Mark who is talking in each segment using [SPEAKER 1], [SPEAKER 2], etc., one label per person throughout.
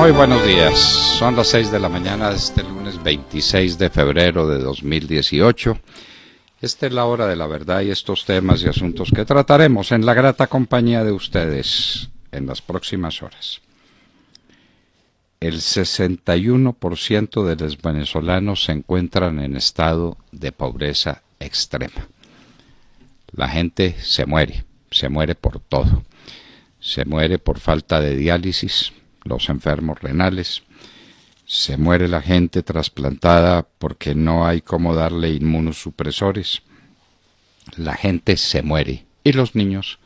[SPEAKER 1] Muy buenos días, son las 6 de la mañana de este lunes 26 de febrero de 2018. Esta es la hora de la verdad y estos temas y asuntos que trataremos en la grata compañía de ustedes en las próximas horas. El 61% de los venezolanos se encuentran en estado de pobreza extrema. La gente se muere por todo. Se muere por falta de diálisis, los enfermos renales, se muere la gente trasplantada porque no hay cómo darle inmunosupresores, la gente se muere y los niños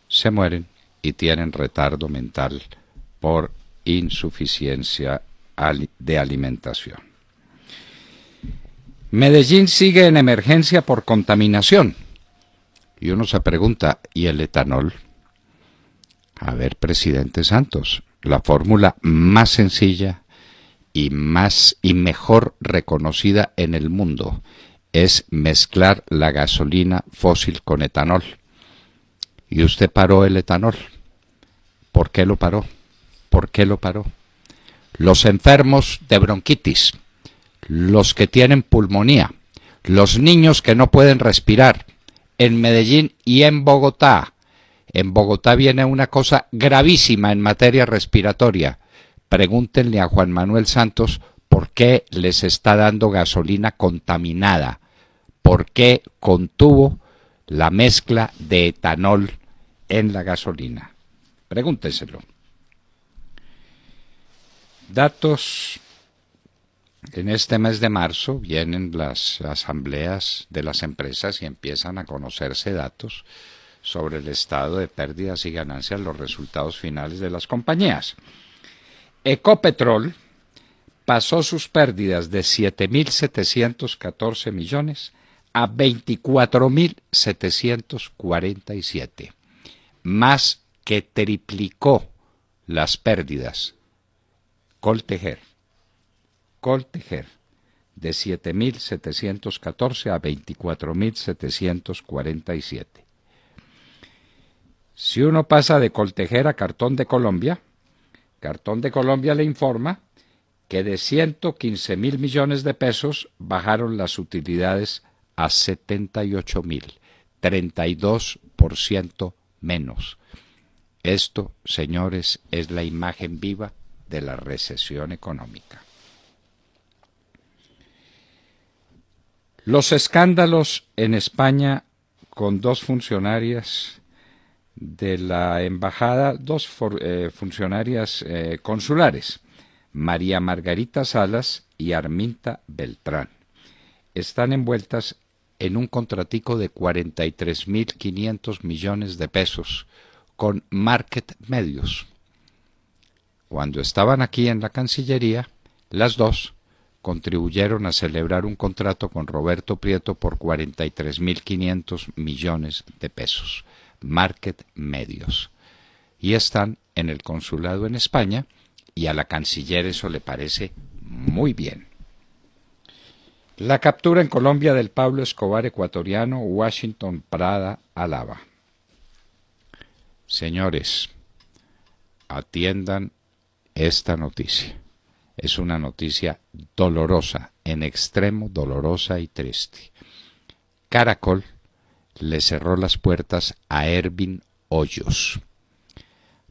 [SPEAKER 1] se mueren y tienen retardo mental por insuficiencia de alimentación. Medellín sigue en emergencia por contaminación y uno se pregunta, ¿y el etanol? A ver, presidente Santos, la fórmula más sencilla y mejor reconocida en el mundo es mezclar la gasolina fósil con etanol. Y usted paró el etanol. ¿Por qué lo paró? ¿Por qué lo paró? Los enfermos de bronquitis, los que tienen pulmonía, los niños que no pueden respirar, en Medellín y en Bogotá. En Bogotá viene una cosa gravísima en materia respiratoria. Pregúntenle a Juan Manuel Santos por qué les está dando gasolina contaminada, por qué contuvo la mezcla de etanol en la gasolina. Pregúnteselo. Datos. En este mes de marzo vienen las asambleas de las empresas y empiezan a conocerse datos sobre el estado de pérdidas y ganancias, los resultados finales de las compañías. Ecopetrol pasó sus pérdidas de 7.714 millones a 24.747, más que triplicó las pérdidas. Coltejer, de 7.714 a 24.747. Si uno pasa de Coltejer a Cartón de Colombia le informa que de 115.000 millones de pesos bajaron las utilidades a 78.000, 32% menos. Esto, señores, es la imagen viva de la recesión económica. Los escándalos en España con dos funcionarias de la embajada, dos funcionarias consulares, María Margarita Salas y Arminta Beltrán, están envueltas en un contratico de 43.500 millones de pesos con Market Medios. Cuando estaban aquí en la Cancillería, las dos contribuyeron a celebrar un contrato con Roberto Prieto por 43.500 millones de pesos. Market Medios. Y están en el consulado en España y a la canciller eso le parece muy bien. La captura en Colombia del Pablo Escobar ecuatoriano, Washington Prada alaba. Señores, atiendan esta noticia. Es una noticia dolorosa, en extremo dolorosa y triste. Caracol le cerró las puertas a Ervin Hoyos.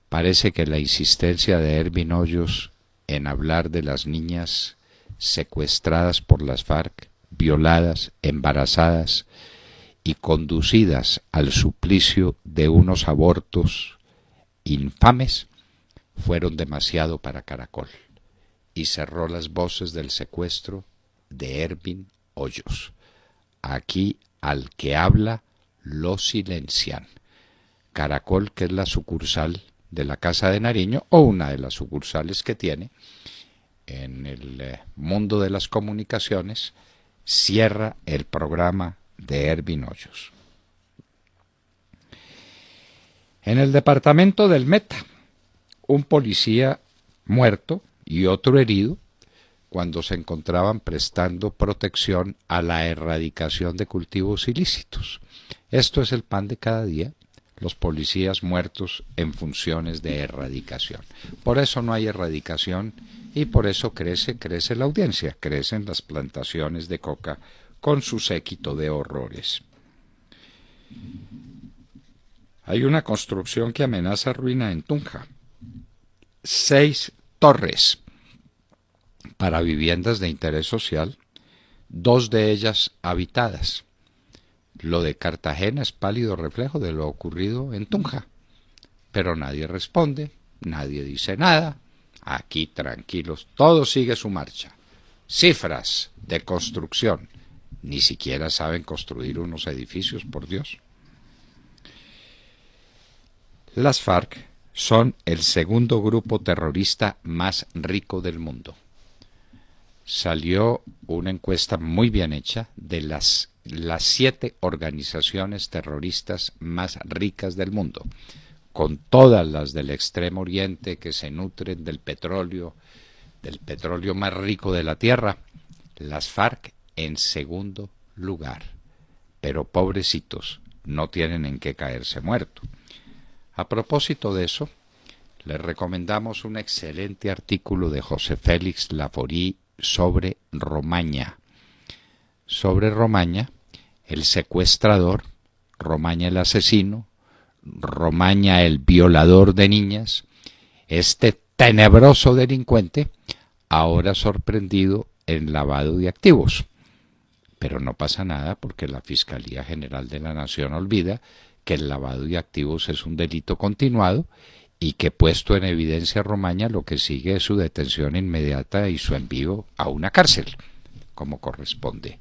[SPEAKER 1] Parece que la insistencia de Ervin Hoyos en hablar de las niñas secuestradas por las FARC, violadas, embarazadas y conducidas al suplicio de unos abortos infames fueron demasiado para Caracol y cerró las voces del secuestro de Ervin Hoyos. Aquí al que habla lo silencian. Caracol, que es la sucursal de la Casa de Nariño, o una de las sucursales que tiene en el mundo de las comunicaciones, cierra el programa de Ervin Hoyos. En el departamento del Meta, un policía muerto y otro herido cuando se encontraban prestando protección a la erradicación de cultivos ilícitos. Esto es el pan de cada día. los policías muertos en funciones de erradicación. Por eso no hay erradicación y por eso crece la audiencia, crecen las plantaciones de coca con su séquito de horrores. Hay una construcción que amenaza ruina en Tunja. 6 torres para viviendas de interés social, 2 de ellas habitadas. Lo de Cartagena es pálido reflejo de lo ocurrido en Tunja. Pero nadie responde, nadie dice nada. Aquí tranquilos, todo sigue su marcha. Cifras de construcción. Ni siquiera saben construir unos edificios, por Dios. Las FARC son el segundo grupo terrorista más rico del mundo. Salió una encuesta muy bien hecha de las 7 organizaciones terroristas más ricas del mundo, con todas las del Extremo Oriente que se nutren del petróleo más rico de la tierra. Las FARC en segundo lugar. Pero pobrecitos, no tienen en qué caerse muerto. A propósito de eso, les recomendamos un excelente artículo de José Félix Laforí sobre Romaña. Sobre Romaña, el secuestrador, Romaña el asesino, Romaña el violador de niñas, este tenebroso delincuente, ahora sorprendido en lavado de activos. Pero no pasa nada porque la Fiscalía General de la Nación olvida que el lavado de activos es un delito continuado y que, puesto en evidencia Romaña, lo que sigue es su detención inmediata y su envío a una cárcel, como corresponde.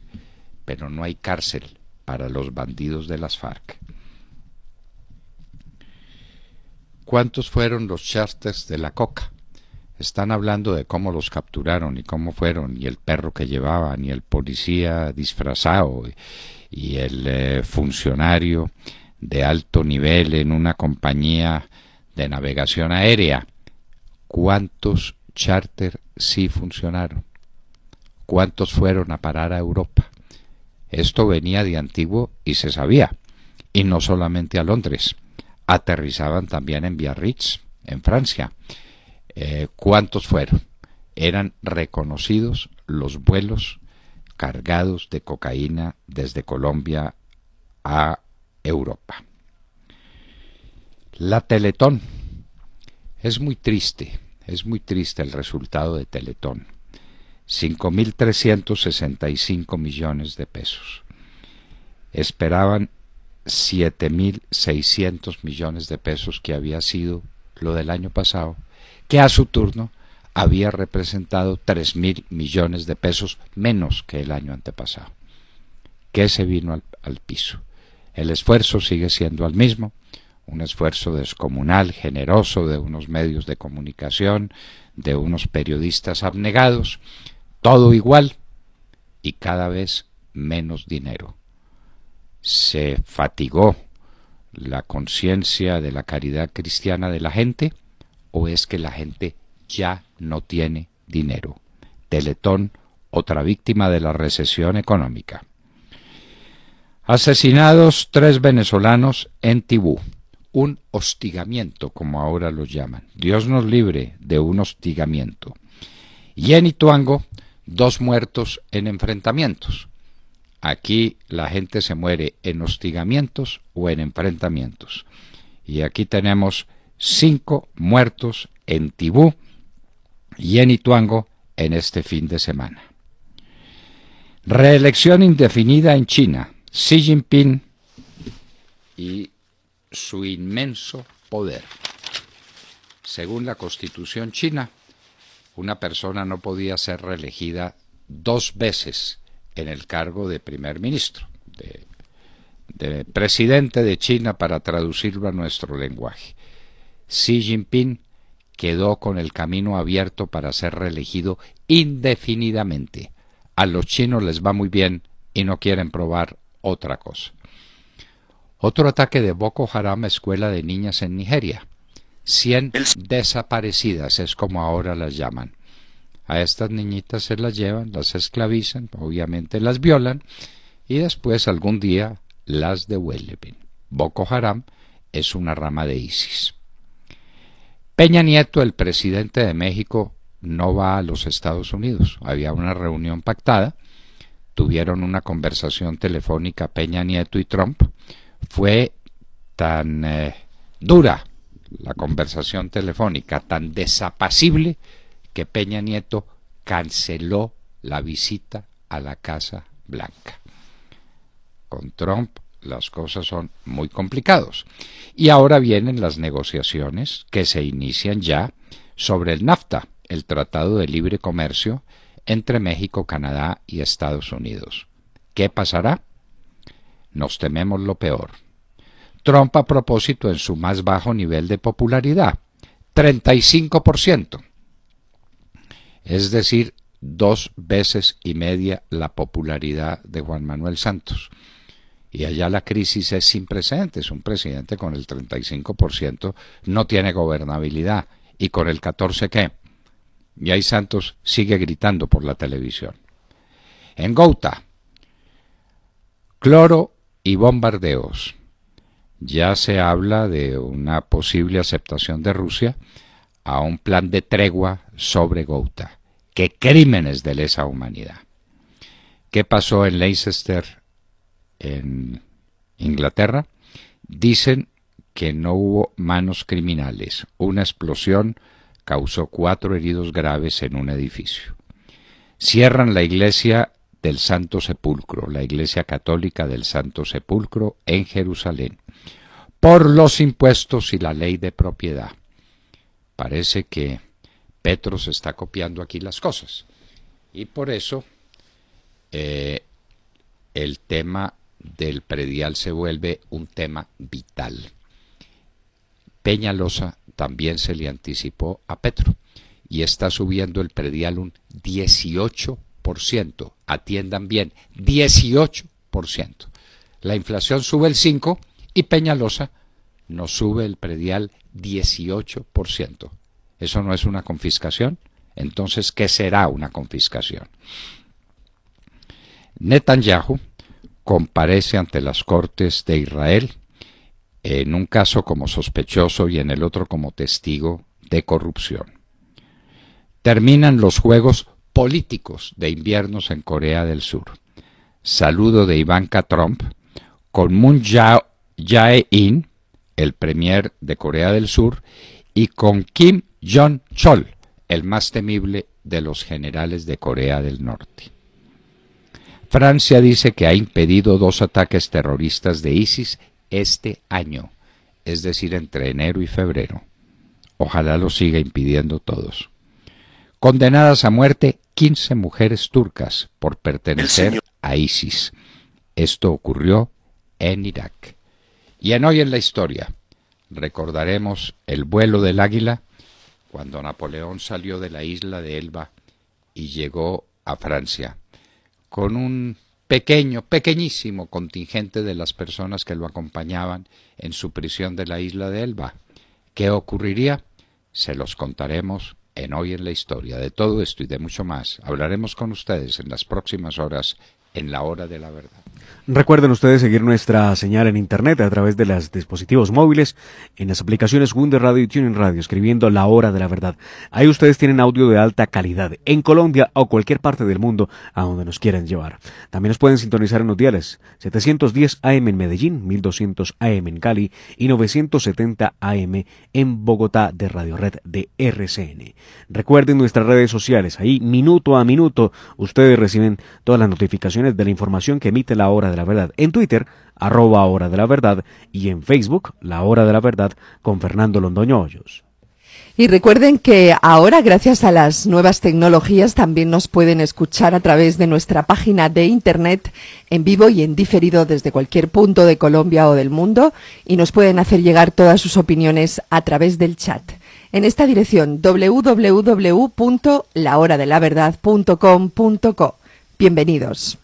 [SPEAKER 1] Pero no hay cárcel para los bandidos de las FARC. ¿Cuántos fueron los charters de la coca? Están hablando de cómo los capturaron y cómo fueron, y el perro que llevaban, y el policía disfrazado, y el funcionario de alto nivel en una compañía de navegación aérea. ¿Cuántos charters sí funcionaron? ¿Cuántos fueron a parar a Europa? Esto venía de antiguo y se sabía, y no solamente a Londres. Aterrizaban también en Biarritz, en Francia. ¿Cuántos fueron? Eran reconocidos los vuelos cargados de cocaína desde Colombia a Europa. La Teletón. Es muy triste el resultado de Teletón. 5.365 millones de pesos. Esperaban 7.600 millones de pesos, que había sido lo del año pasado, que a su turno había representado 3.000 millones de pesos menos que el año antepasado. ¿Qué se vino al piso? El esfuerzo sigue siendo el mismo, un esfuerzo descomunal, generoso, de unos medios de comunicación, de unos periodistas abnegados, todo igual y cada vez menos dinero. ¿Se fatigó la conciencia de la caridad cristiana de la gente, o es que la gente ya no tiene dinero? Teletón, otra víctima de la recesión económica. Asesinados 3 venezolanos en Tibú. Un hostigamiento, como ahora los llaman. Dios nos libre de un hostigamiento. Y en Ituango, 2 muertos en enfrentamientos. Aquí la gente se muere en hostigamientos o en enfrentamientos. Y aquí tenemos 5 muertos en Tibú y en Ituango en este fin de semana. Reelección indefinida en China. Xi Jinping y su inmenso poder. Según la Constitución china, una persona no podía ser reelegida 2 veces en el cargo de primer ministro, de presidente de China, para traducirlo a nuestro lenguaje. Xi Jinping quedó con el camino abierto para ser reelegido indefinidamente. A los chinos les va muy bien y no quieren probar otra cosa. Otro ataque de Boko Haram a escuela de niñas en Nigeria. 100 desaparecidas es como ahora las llaman. A estas niñitas se las llevan, las esclavizan, obviamente las violan y después algún día las devuelven. Boko Haram es una rama de ISIS. Peña Nieto, el presidente de México, no va a los Estados Unidos. Había una reunión pactada, tuvieron una conversación telefónica Peña Nieto y Trump. Fue tan dura la conversación telefónica, tan desapacible, que Peña Nieto canceló la visita a la Casa Blanca. Con Trump las cosas son muy complicadas. Y ahora vienen las negociaciones que se inician ya sobre el NAFTA, el Tratado de Libre Comercio entre México, Canadá y Estados Unidos. ¿Qué pasará? Nos tememos lo peor. Trump, a propósito, en su más bajo nivel de popularidad, 35%. Es decir, 2 veces y media la popularidad de Juan Manuel Santos. Y allá la crisis es sin precedentes. Un presidente con el 35% no tiene gobernabilidad. ¿Y con el 14% qué? Y ahí Santos sigue gritando por la televisión. En Gouta, cloro y bombardeos. Ya se habla de una posible aceptación de Rusia a un plan de tregua sobre Gouta. ¡Qué crímenes de lesa humanidad! ¿Qué pasó en Leicester, en Inglaterra? Dicen que no hubo manos criminales. Una explosión causó 4 heridos graves en un edificio. Cierran la iglesia del Santo Sepulcro, la iglesia católica del Santo Sepulcro en Jerusalén, por los impuestos y la ley de propiedad. Parece que Petro se está copiando aquí las cosas. Y por eso el tema del predial se vuelve un tema vital. Peñalosa también se le anticipó a Petro y está subiendo el predial un 18%. Atiendan bien, 18%. La inflación sube el 5% y Peñalosa nos sube el predial 18%. ¿Eso no es una confiscación? Entonces, ¿qué será una confiscación? Netanyahu comparece ante las Cortes de Israel, en un caso como sospechoso y en el otro como testigo de corrupción. Terminan los Juegos Políticos de Inviernos en Corea del Sur. Saludo de Ivanka Trump con Moon Jae-in, el premier de Corea del Sur, y con Kim Jong-chol, el más temible de los generales de Corea del Norte. Francia dice que ha impedido 2 ataques terroristas de ISIS este año, es decir, entre enero y febrero. Ojalá lo siga impidiendo todos. Condenadas a muerte 15 mujeres turcas por pertenecer a ISIS. Esto ocurrió en Irak. Y en Hoy en la Historia recordaremos el vuelo del Águila cuando Napoleón salió de la isla de Elba y llegó a Francia con un pequeñísimo contingente de las personas que lo acompañaban en su prisión de la isla de Elba. ¿Qué ocurriría? Se los contaremos en Hoy en la Historia. De todo esto y de mucho más hablaremos con ustedes en las próximas horas en La Hora de la Verdad.
[SPEAKER 2] Recuerden ustedes seguir nuestra señal en internet a través de los dispositivos móviles, en las aplicaciones Wunder Radio y TuneIn Radio, escribiendo La Hora de la Verdad. Ahí ustedes tienen audio de alta calidad, en Colombia o cualquier parte del mundo a donde nos quieran llevar. También nos pueden sintonizar en los diales 710 AM en Medellín, 1200 AM en Cali y 970 AM en Bogotá de Radio Red de RCN. Recuerden nuestras redes sociales, ahí minuto a minuto ustedes reciben todas las notificaciones de la información que emite La Hora de la Verdad. En Twitter, @Hora de la Verdad, y en Facebook, La Hora de la Verdad, con Fernando Londoño Hoyos.
[SPEAKER 3] Y recuerden que ahora, gracias a las nuevas tecnologías, también nos pueden escuchar a través de nuestra página de internet en vivo y en diferido desde cualquier punto de Colombia o del mundo, y nos pueden hacer llegar todas sus opiniones a través del chat. En esta dirección, www.lahoradelaverdad.com.co. Bienvenidos.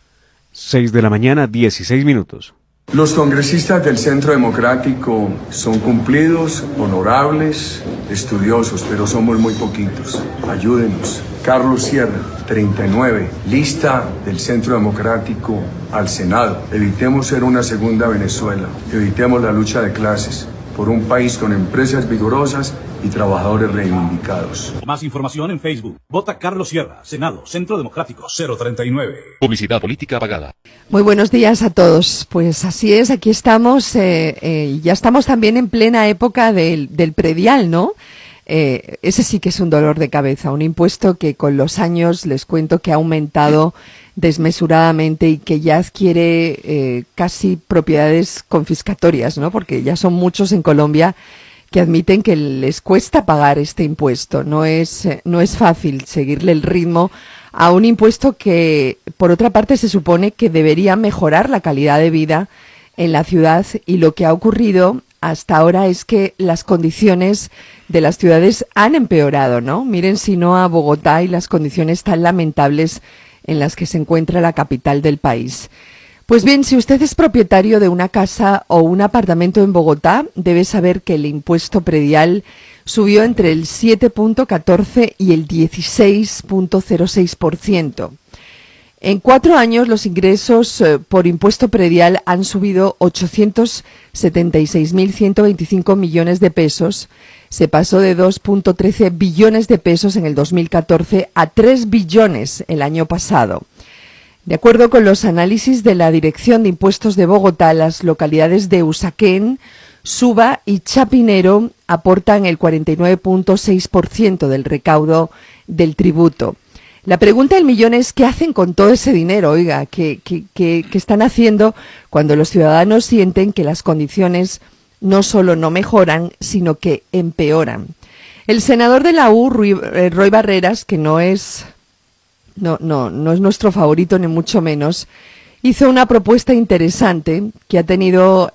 [SPEAKER 2] 6 de la mañana, 16 minutos.
[SPEAKER 4] Los congresistas del Centro Democrático son cumplidos, honorables, estudiosos, pero somos muy poquitos. Ayúdenos. Carlos Sierra, 39, lista del Centro Democrático al Senado. Evitemos ser una segunda Venezuela. Evitemos la lucha de clases. por un país con empresas vigorosas y trabajadores reivindicados.
[SPEAKER 5] Más información en Facebook. Vota Carlos Sierra, Senado, Centro Democrático, 039.
[SPEAKER 6] Publicidad política pagada.
[SPEAKER 3] Muy buenos días a todos. Pues así es, aquí estamos, ya estamos también en plena época del predial, ¿no? Ese sí que es un dolor de cabeza, un impuesto que con los años les cuento que ha aumentado desmesuradamente y que ya adquiere casi propiedades confiscatorias, ¿no? Porque ya son muchos en Colombia que admiten que les cuesta pagar este impuesto. No es fácil seguirle el ritmo a un impuesto que, por otra parte, se supone que debería mejorar la calidad de vida en la ciudad, y lo que ha ocurrido hasta ahora es que las condiciones de las ciudades han empeorado, ¿no? Miren si no a Bogotá y las condiciones tan lamentables en las que se encuentra la capital del país. Pues bien, si usted es propietario de una casa o un apartamento en Bogotá, debe saber que el impuesto predial subió entre el 7.14 y el 16.06%. En 4 años los ingresos por impuesto predial han subido 876.125 millones de pesos. Se pasó de 2.13 billones de pesos en el 2014 a 3 billones el año pasado. De acuerdo con los análisis de la Dirección de Impuestos de Bogotá, las localidades de Usaquén, Suba y Chapinero aportan el 49.6% del recaudo del tributo. La pregunta del millón es: ¿qué hacen con todo ese dinero? Oiga, ¿qué están haciendo cuando los ciudadanos sienten que las condiciones no solo no mejoran, sino que empeoran? El senador de la U, Roy Barreras, que no es nuestro favorito ni mucho menos, hizo una propuesta interesante que ha tenido,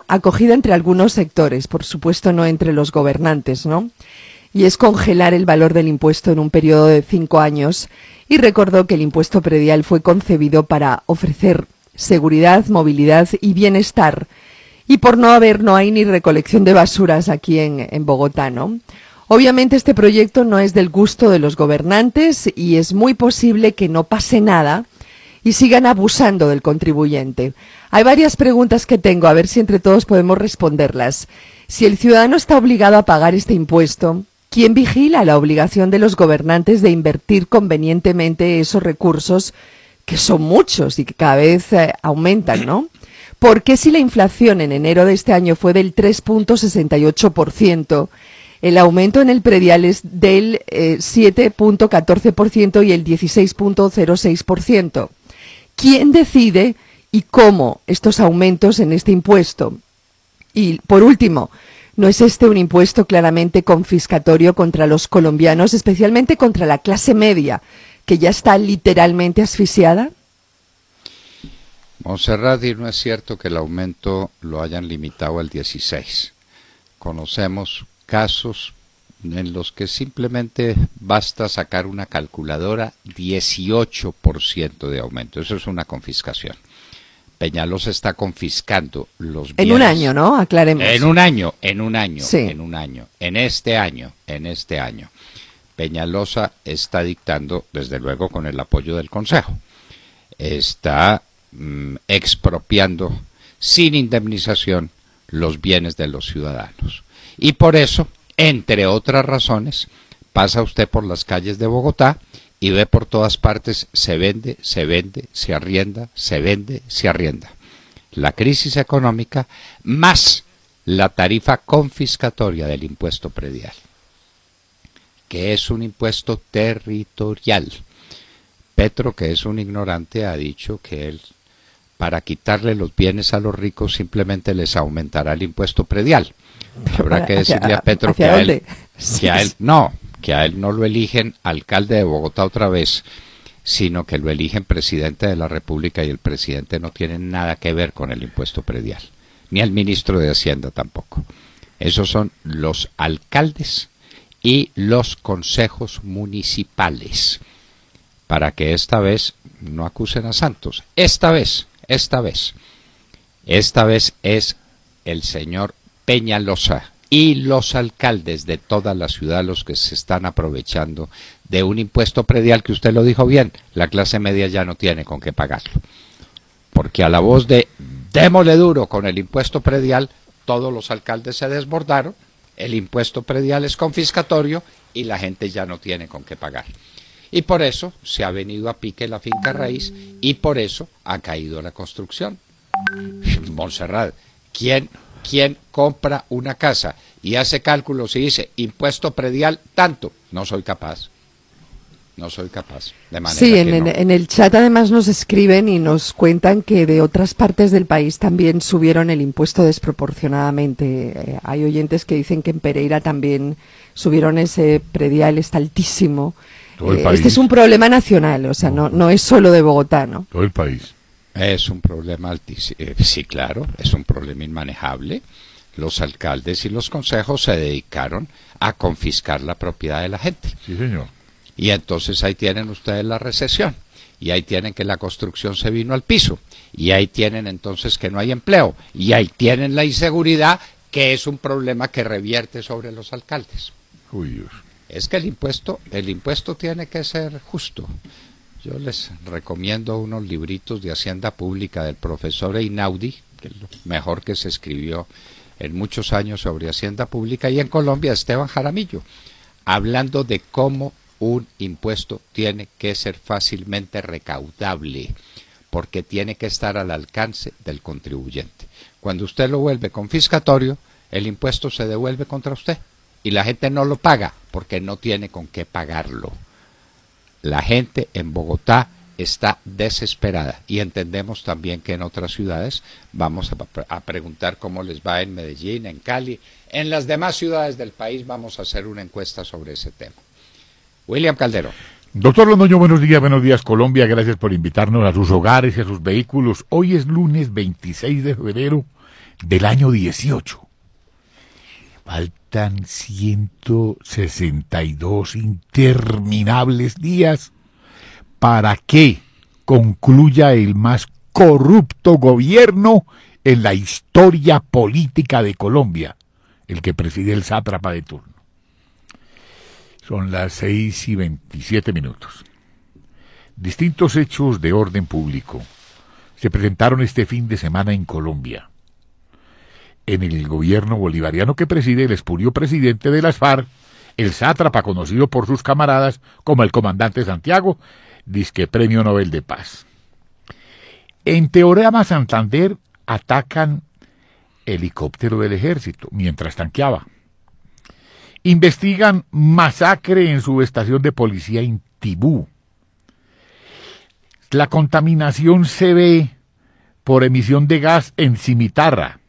[SPEAKER 3] acogida entre algunos sectores, por supuesto no entre los gobernantes, ¿no? Y es congelar el valor del impuesto en un periodo de 5 años, y recordó que el impuesto predial fue concebido para ofrecer seguridad, movilidad y bienestar, y por no hay ni recolección de basuras aquí en Bogotá, ¿no? Obviamente este proyecto no es del gusto de los gobernantes y es muy posible que no pase nada y sigan abusando del contribuyente. Hay varias preguntas que tengo, a ver si entre todos podemos responderlas. Si el ciudadano está obligado a pagar este impuesto, ¿quién vigila la obligación de los gobernantes de invertir convenientemente esos recursos, que son muchos y que cada vez aumentan, ¿no? ¿Por qué si la inflación en enero de este año fue del 3.68%, el aumento en el predial es del 7.14% y el 16.06%? ¿Quién decide y cómo estos aumentos en este impuesto? Y por último, ¿no es este un impuesto claramente confiscatorio contra los colombianos, especialmente contra la clase media, que ya está literalmente asfixiada?
[SPEAKER 1] Montserrat, y no es cierto que el aumento lo hayan limitado al 16. Conocemos casos en los que simplemente basta sacar una calculadora, 18% de aumento. Eso es una confiscación. Peñalosa está confiscando los bienes.
[SPEAKER 3] En un año, ¿no? Aclaremos.
[SPEAKER 1] En un año, sí. En este año. Peñalosa está dictando, desde luego con el apoyo del Consejo, está expropiando sin indemnización los bienes de los ciudadanos. Y por eso, entre otras razones, pasa usted por las calles de Bogotá y ve por todas partes: se vende, se arrienda, se vende, se arrienda. La crisis económica más la tarifa confiscatoria del impuesto predial, que es un impuesto territorial. Petro, que es un ignorante, ha dicho que él, para quitarle los bienes a los ricos, simplemente les aumentará el impuesto predial. Habrá que decirle a Petro que a él no lo eligen alcalde de Bogotá otra vez, sino que lo eligen presidente de la República, y el presidente no tiene nada que ver con el impuesto predial, ni el ministro de Hacienda tampoco. Esos son los alcaldes y los consejos municipales, para que esta vez no acusen a Santos. Esta vez es el señor Peñalosa y los alcaldes de toda la ciudad los que se están aprovechando de un impuesto predial que, usted lo dijo bien, la clase media ya no tiene con qué pagarlo. Porque a la voz de démosle duro con el impuesto predial, todos los alcaldes se desbordaron, el impuesto predial es confiscatorio y la gente ya no tiene con qué pagar. Y por eso se ha venido a pique la finca raíz y por eso ha caído la construcción. Montserrat, ¿quién compra una casa y hace cálculos y dice impuesto predial tanto? No soy capaz. No soy capaz. De manera
[SPEAKER 3] sí,
[SPEAKER 1] que no.
[SPEAKER 3] en el chat además nos escriben y nos cuentan que de otras partes del país también subieron el impuesto desproporcionadamente. Hay oyentes que dicen que en Pereira también subieron ese predial, está altísimo. Este es un problema nacional, o sea, no es solo de Bogotá, ¿no?
[SPEAKER 6] Todo el país.
[SPEAKER 1] Es un problema altísimo. Sí, claro, es un problema inmanejable. Los alcaldes y los consejos se dedicaron a confiscar la propiedad de la gente.
[SPEAKER 6] Sí, señor.
[SPEAKER 1] Y entonces ahí tienen ustedes la recesión, y ahí tienen que la construcción se vino al piso, y ahí tienen entonces que no hay empleo, y ahí tienen la inseguridad, que es un problema que revierte sobre los alcaldes.
[SPEAKER 6] Uy, Dios.
[SPEAKER 1] Es que el impuesto tiene que ser justo. Yo les recomiendo unos libritos de Hacienda Pública del profesor Einaudi, que es lo mejor que se escribió en muchos años sobre Hacienda Pública, y en Colombia Esteban Jaramillo, hablando de cómo un impuesto tiene que ser fácilmente recaudable, porque tiene que estar al alcance del contribuyente. Cuando usted lo vuelve confiscatorio, el impuesto se devuelve contra usted, y la gente no lo paga, porque no tiene con qué pagarlo. La gente en Bogotá está desesperada, y entendemos también que en otras ciudades vamos a preguntar cómo les va en Medellín, en Cali, en las demás ciudades del país vamos a hacer una encuesta sobre ese tema. William Calderón.
[SPEAKER 6] Doctor Londoño, buenos días Colombia, gracias por invitarnos a sus hogares y a sus vehículos. Hoy es lunes 26 de febrero del año 18. Faltan 162 interminables días para que concluya el más corrupto gobierno en la historia política de Colombia, el que preside el sátrapa de turno. Son las 6:27. Distintos hechos de orden público se presentaron este fin de semana en Colombia. En el gobierno bolivariano que preside el espurio presidente de las FARC, el sátrapa conocido por sus camaradas como el comandante Santiago, disque Premio Nobel de Paz. En Teorema Santander atacan helicóptero del ejército mientras tanqueaba. Investigan masacre en subestación de policía en Tibú. La contaminación se ve por emisión de gas en Cimitarra.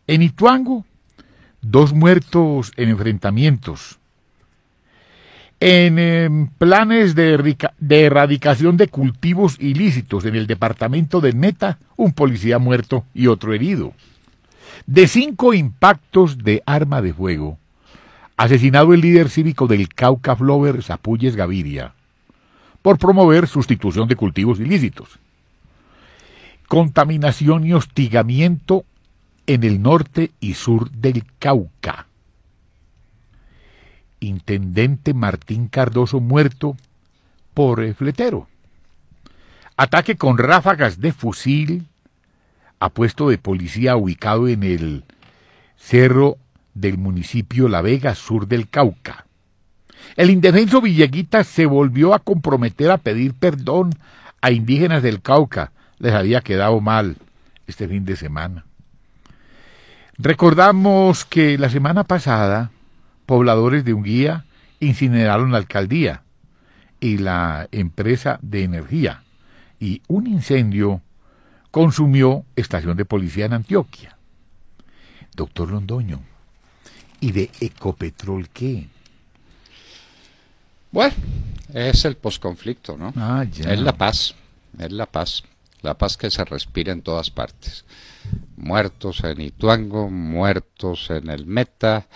[SPEAKER 6] En Ituango, 2 muertos en enfrentamientos. En planes de erradicación de cultivos ilícitos en el departamento de Meta, un policía muerto y otro herido. De 5 impactos de arma de fuego, asesinado el líder cívico del Cauca Flover, Zapulles Gaviria, por promover sustitución de cultivos ilícitos. Contaminación y hostigamiento en el norte y sur del Cauca. Intendente Martín Cardoso muerto por fletero. Ataque con ráfagas de fusil a puesto de policía ubicado en el cerro del municipio La Vega, sur del Cauca. El indefenso Villeguita se volvió a comprometer a pedir perdón a indígenas del Cauca. Les había quedado mal este fin de semana. Recordamos que la semana pasada pobladores de Unguía incineraron la alcaldía y la empresa de energía, y un incendio consumió estación de policía en Antioquia. Doctor Londoño, ¿y de Ecopetrol qué?
[SPEAKER 1] Bueno, es el posconflicto, ¿no?
[SPEAKER 6] Ya.
[SPEAKER 1] Es la paz que se respira en todas partes. Muertos en Ituango, muertos en el Meta,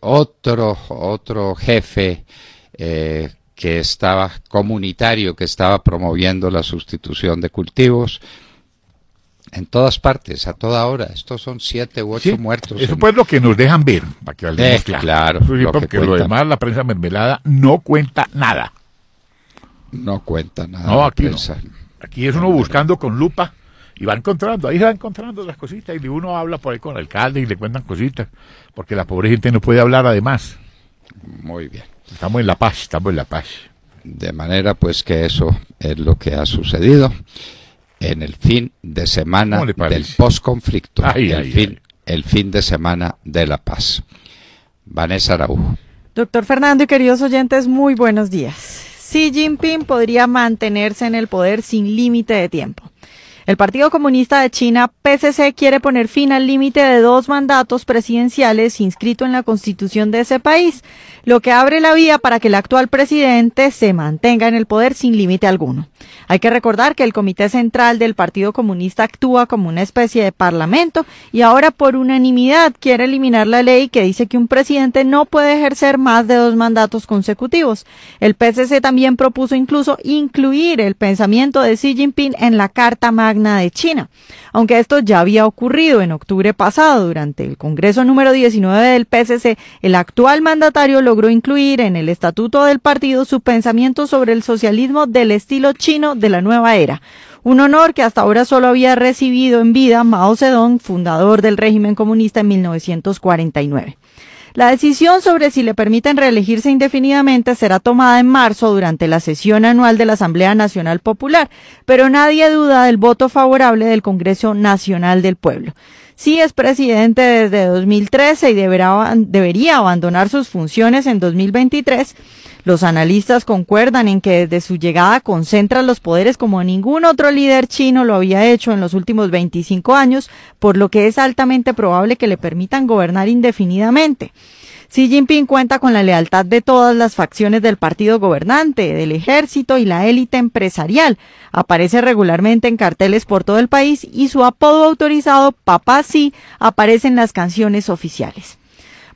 [SPEAKER 1] otro jefe que estaba comunitario, que estaba promoviendo la sustitución de cultivos. En todas partes, a toda hora. Estos son 7 u 8 muertos.
[SPEAKER 6] Eso pues lo que nos dejan ver, para que hablemos
[SPEAKER 1] claro.
[SPEAKER 6] Sí, porque lo demás, la prensa mermelada no cuenta nada.
[SPEAKER 1] No cuenta nada.
[SPEAKER 6] No, aquí no. Aquí es uno buscando con lupa Y va encontrando, ahí se va encontrando las cositas, y uno habla por ahí con el alcalde y le cuentan cositas, porque la pobre gente no puede hablar además.
[SPEAKER 1] Muy bien.
[SPEAKER 6] Estamos en la paz, estamos en la paz.
[SPEAKER 1] De manera pues que eso es lo que ha sucedido en el fin de semana del posconflicto, el fin de semana de la paz. Vanessa Araujo.
[SPEAKER 7] Doctor Fernando y queridos oyentes, muy buenos días. Xi Jinping podría mantenerse en el poder sin límite de tiempo. El Partido Comunista de China, PCC, quiere poner fin al límite de 2 mandatos presidenciales inscrito en la Constitución de ese país, lo que abre la vía para que el actual presidente se mantenga en el poder sin límite alguno. Hay que recordar que el Comité Central del Partido Comunista actúa como una especie de parlamento y ahora por unanimidad quiere eliminar la ley que dice que un presidente no puede ejercer más de 2 mandatos consecutivos. El PCC también propuso incluso incluir el pensamiento de Xi Jinping en la Carta Magna de China, aunque esto ya había ocurrido en octubre pasado durante el Congreso número 19 del PCC. El actual mandatario logró incluir en el estatuto del partido su pensamiento sobre el socialismo del estilo chino de la nueva era, un honor que hasta ahora solo había recibido en vida Mao Zedong, fundador del régimen comunista en 1949. La decisión sobre si le permiten reelegirse indefinidamente será tomada en marzo durante la sesión anual de la Asamblea Nacional Popular, pero nadie duda del voto favorable del Congreso Nacional del Pueblo. Sí es presidente desde 2013 y debería abandonar sus funciones en 2023. Los analistas concuerdan en que desde su llegada concentra los poderes como ningún otro líder chino lo había hecho en los últimos 25 años, por lo que es altamente probable que le permitan gobernar indefinidamente. Xi Jinping cuenta con la lealtad de todas las facciones del partido gobernante, del ejército y la élite empresarial. Aparece regularmente en carteles por todo el país y su apodo autorizado, Papá Xi, aparece en las canciones oficiales.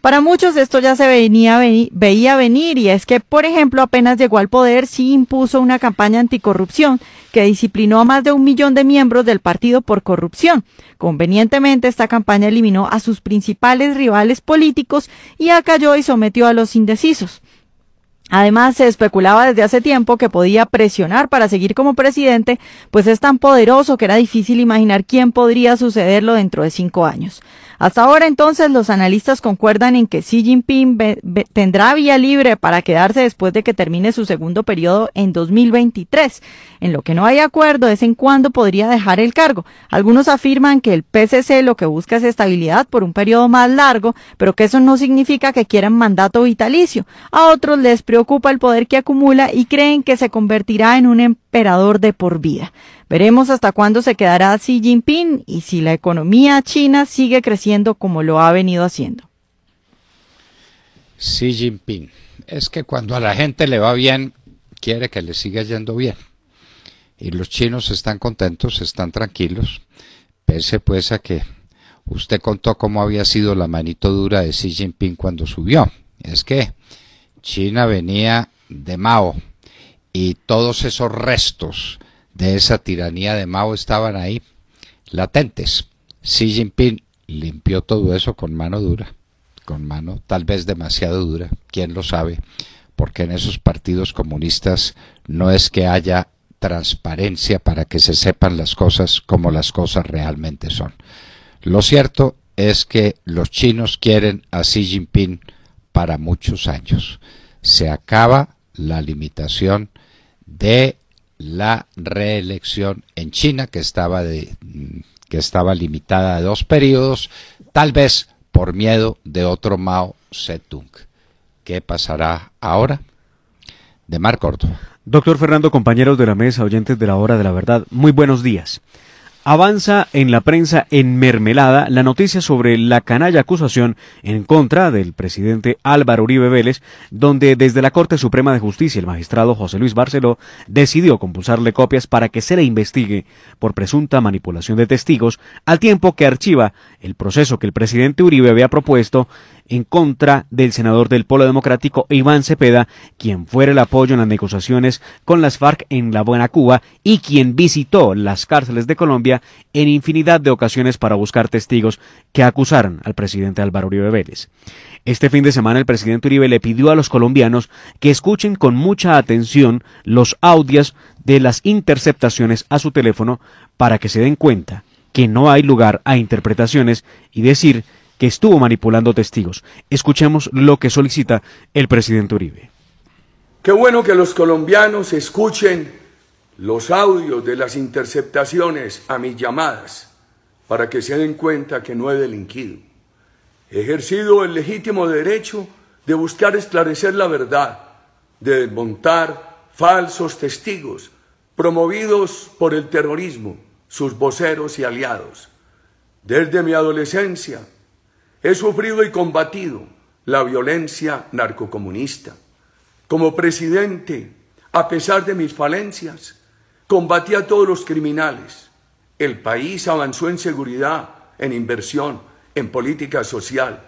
[SPEAKER 7] Para muchos esto ya se veía venir, y es que, por ejemplo, apenas llegó al poder, Xi impuso una campaña anticorrupción que disciplinó a más de 1 millón de miembros del partido por corrupción. Convenientemente, esta campaña eliminó a sus principales rivales políticos y acalló y sometió a los indecisos. Además, se especulaba desde hace tiempo que podía presionar para seguir como presidente, pues es tan poderoso que era difícil imaginar quién podría sucederlo dentro de 5 años. Hasta ahora, entonces, los analistas concuerdan en que Xi Jinping tendrá vía libre para quedarse después de que termine su segundo periodo en 2023. En lo que no hay acuerdo es en cuándo podría dejar el cargo. Algunos afirman que el PCC lo que busca es estabilidad por un periodo más largo, pero que eso no significa que quieran mandato vitalicio. A otros les preocupa el poder que acumula y creen que se convertirá en un emperador de por vida. Veremos hasta cuándo se quedará Xi Jinping y si la economía china sigue creciendo como lo ha venido haciendo.
[SPEAKER 1] Xi Jinping. Es que cuando a la gente le va bien, quiere que le siga yendo bien. Y los chinos están contentos, están tranquilos, pese pues a que usted contó cómo había sido la manito dura de Xi Jinping cuando subió. Es que China venía de Mao y todos esos restos de esa tiranía de Mao estaban ahí, latentes. Xi Jinping limpió todo eso con mano dura, con mano tal vez demasiado dura, quién lo sabe, porque en esos partidos comunistas no es que haya transparencia para que se sepan las cosas como las cosas realmente son. Lo cierto es que los chinos quieren a Xi Jinping para muchos años. Se acaba la limitación de la reelección en China, que estaba limitada a 2 periodos, tal vez por miedo de otro Mao Zedong. ¿Qué pasará ahora? De Mar Córdoba.
[SPEAKER 2] Doctor Fernando, compañeros de la mesa, oyentes de la Hora de la Verdad, muy buenos días. Avanza en la prensa enmermelada la noticia sobre la canalla acusación en contra del presidente Álvaro Uribe Vélez, donde desde la Corte Suprema de Justicia el magistrado José Luis Barceló decidió compulsarle copias para que se le investigue por presunta manipulación de testigos, al tiempo que archiva el proceso que el presidente Uribe había propuesto en contra del senador del Polo Democrático Iván Cepeda, quien fuera el apoyo en las negociaciones con las FARC en La Habana, Cuba, y quien visitó las cárceles de Colombia en infinidad de ocasiones para buscar testigos que acusaran al presidente Álvaro Uribe Vélez. Este fin de semana el presidente Uribe le pidió a los colombianos que escuchen con mucha atención los audios de las interceptaciones a su teléfono para que se den cuenta que no hay lugar a interpretaciones y decir que estuvo manipulando testigos. Escuchemos lo que solicita el presidente Uribe.
[SPEAKER 4] Qué bueno que los colombianos escuchen los audios de las interceptaciones a mis llamadas para que se den cuenta que no he delinquido. He ejercido el legítimo derecho de buscar esclarecer la verdad, de desmontar falsos testigos promovidos por el terrorismo, sus voceros y aliados. Desde mi adolescencia he sufrido y combatido la violencia narcocomunista. Como presidente, a pesar de mis falencias, combatí a todos los criminales. El país avanzó en seguridad, en inversión, en política social.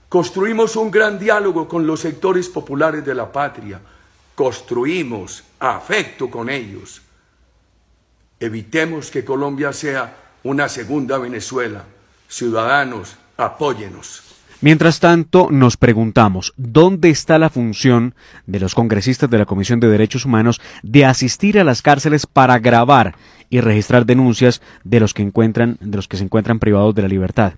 [SPEAKER 4] Construimos un gran diálogo con los sectores populares de la patria. Construimos afecto con ellos. Evitemos que Colombia sea una segunda Venezuela. Ciudadanos, apóyenos.
[SPEAKER 2] Mientras tanto, nos preguntamos, ¿dónde está la función de los congresistas de la Comisión de Derechos Humanos de asistir a las cárceles para grabar y registrar denuncias de los que se encuentran privados de la libertad?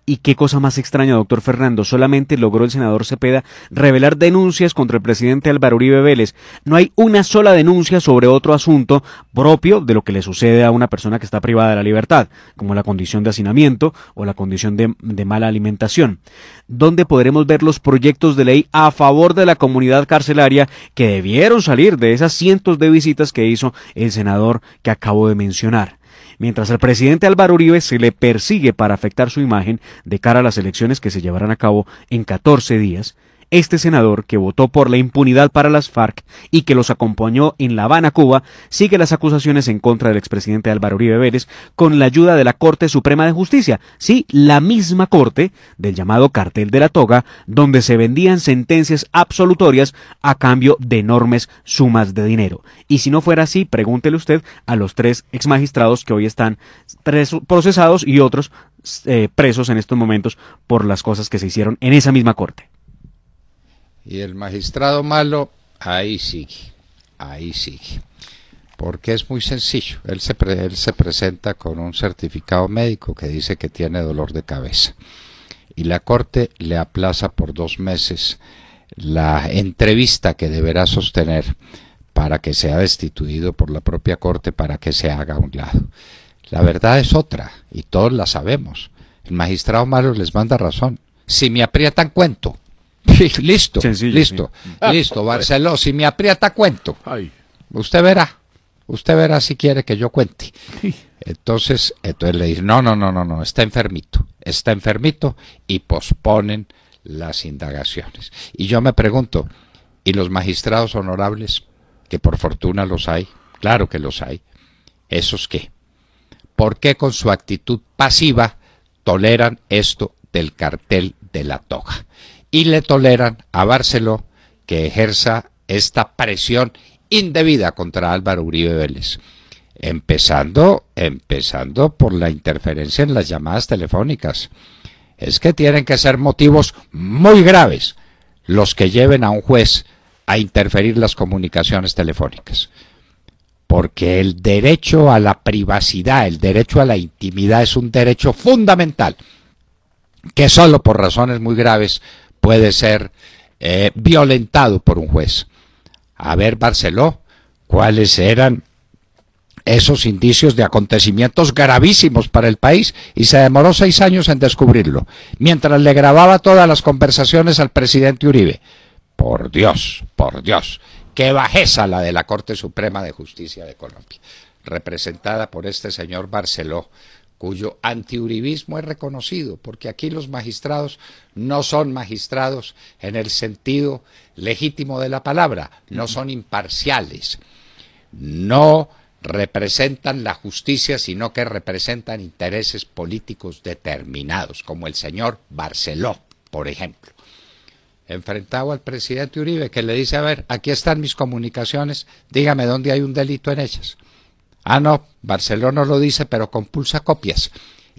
[SPEAKER 2] Y qué cosa más extraña, doctor Fernando, solamente logró el senador Cepeda revelar denuncias contra el presidente Álvaro Uribe Vélez. No hay una sola denuncia sobre otro asunto propio de lo que le sucede a una persona que está privada de la libertad, como la condición de hacinamiento o la condición de mala alimentación. ¿Dónde podremos ver los proyectos de ley a favor de la comunidad carcelaria que debieron salir de esas cientos de visitas que hizo el senador que acabo de mencionar? Mientras al presidente Álvaro Uribe se le persigue para afectar su imagen de cara a las elecciones que se llevarán a cabo en 14 días, este senador, que votó por la impunidad para las FARC y que los acompañó en La Habana, Cuba, sigue las acusaciones en contra del expresidente Álvaro Uribe Vélez con la ayuda de la Corte Suprema de Justicia. Sí, la misma Corte del llamado Cartel de la Toga, donde se vendían sentencias absolutorias a cambio de enormes sumas de dinero. Y si no fuera así, pregúntele usted a los 3 exmagistrados que hoy están procesados y otros presos en estos momentos por las cosas que se hicieron en esa misma Corte.
[SPEAKER 1] Y el magistrado malo, ahí sigue, porque es muy sencillo. Él se presenta con un certificado médico que dice que tiene dolor de cabeza, y la Corte le aplaza por 2 meses la entrevista que deberá sostener para que sea destituido por la propia Corte, para que se haga a un lado. La verdad es otra, y todos la sabemos. El magistrado malo les manda razón. Si me aprietan, cuento. Listo, sencillo, listo, sí. Listo, Barceló, si me aprieta, cuento. Ay. Usted verá si quiere que yo cuente. Entonces le dicen, no, está enfermito, y posponen las indagaciones. Y yo me pregunto, ¿y los magistrados honorables, que por fortuna los hay? Claro que los hay. ¿Esos qué? ¿Por qué con su actitud pasiva toleran esto del cartel de la toga? Y le toleran a Barceló que ejerza esta presión indebida contra Álvaro Uribe Vélez, empezando por la interferencia en las llamadas telefónicas. Es que tienen que ser motivos muy graves los que lleven a un juez a interferir las comunicaciones telefónicas, porque el derecho a la privacidad, el derecho a la intimidad es un derecho fundamental que solo por razones muy graves puede ser violentado por un juez. A ver, Barceló, ¿cuáles eran esos indicios de acontecimientos gravísimos para el país? Y se demoró 6 años en descubrirlo, mientras le grababa todas las conversaciones al presidente Uribe. Por Dios, qué bajeza la de la Corte Suprema de Justicia de Colombia, representada por este señor Barceló, cuyo antiuribismo es reconocido, porque aquí los magistrados no son magistrados en el sentido legítimo de la palabra, no son imparciales, no representan la justicia, sino que representan intereses políticos determinados, como el señor Barceló, por ejemplo. enfrentado al presidente Uribe, que le dice, a ver, aquí están mis comunicaciones, dígame dónde hay un delito en ellas. Ah, no, Barceló no lo dice, pero compulsa copias.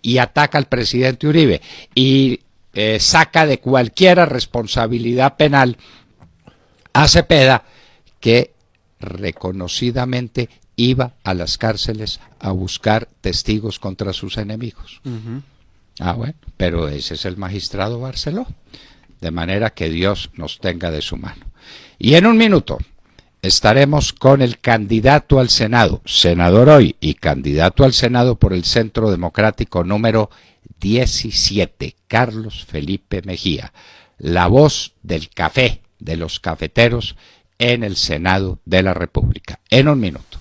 [SPEAKER 1] Y ataca al presidente Uribe. Y saca de cualquier responsabilidad penal a Cepeda, que reconocidamente iba a las cárceles a buscar testigos contra sus enemigos. Ah, bueno, pero ese es el magistrado Barceló. De manera que Dios nos tenga de su mano. Y en un minuto estaremos con el candidato al Senado, senador hoy y candidato al Senado por el Centro Democrático número 17, Carlos Felipe Mejía, la voz del café, de los cafeteros en el Senado de la República. En un minuto.